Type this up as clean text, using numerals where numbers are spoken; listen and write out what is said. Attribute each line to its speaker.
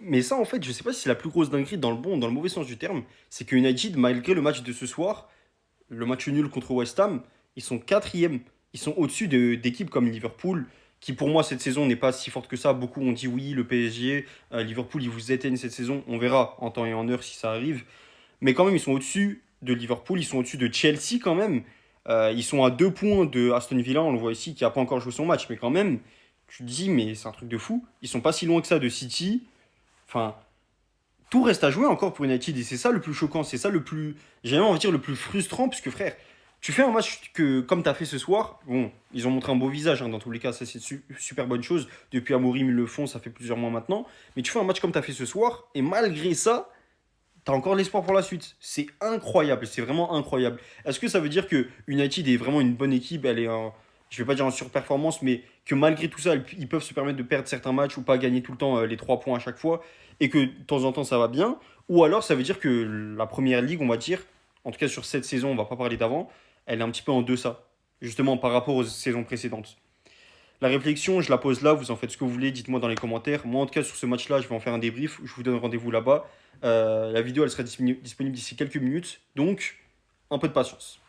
Speaker 1: Mais ça, en fait, je sais pas si c'est la plus grosse dinguerie dans le bon ou dans le mauvais sens du terme. C'est que United, malgré le match de ce soir, le match nul contre West Ham, ils sont quatrième. Ils sont au-dessus d'équipes comme Liverpool, qui pour moi cette saison n'est pas si forte que ça. Beaucoup ont dit oui, le PSG, Liverpool, ils vous éteignent cette saison. On verra en temps et en heure si ça arrive. Mais quand même, ils sont au-dessus de Liverpool, ils sont au-dessus de Chelsea quand même. Ils sont à 2 points de Aston Villa, on le voit ici, qui n'a pas encore joué son match. Mais quand même, tu te dis, mais c'est un truc de fou. Ils sont pas si loin que ça de City. Enfin, tout reste à jouer encore pour United et c'est ça le plus choquant, c'est ça le plus, j'ai même envie de dire le plus frustrant, puisque frère, tu fais un match que comme tu as fait ce soir, bon, ils ont montré un beau visage, hein, dans tous les cas, ça c'est super bonne chose. Depuis Amorim, ils le font, ça fait plusieurs mois maintenant. Mais tu fais un match comme tu as fait ce soir, et malgré ça, tu as encore l'espoir pour la suite. C'est incroyable, c'est vraiment incroyable. Est-ce que ça veut dire que United est vraiment une bonne équipe, elle est en, je vais pas dire en surperformance, mais que malgré tout ça, ils peuvent se permettre de perdre certains matchs ou pas gagner tout le temps les 3 points à chaque fois, et que de temps en temps ça va bien? Ou alors ça veut dire que la première ligue, on va dire, en tout cas sur cette saison, on va pas parler d'avant, elle est un petit peu en deçà, justement par rapport aux saisons précédentes. La réflexion, je la pose là, vous en faites ce que vous voulez, dites-moi dans les commentaires. Moi, en tout cas, sur ce match-là, je vais en faire un débrief. Je vous donne rendez-vous là-bas. La vidéo, elle sera disponible d'ici quelques minutes. Donc, un peu de patience.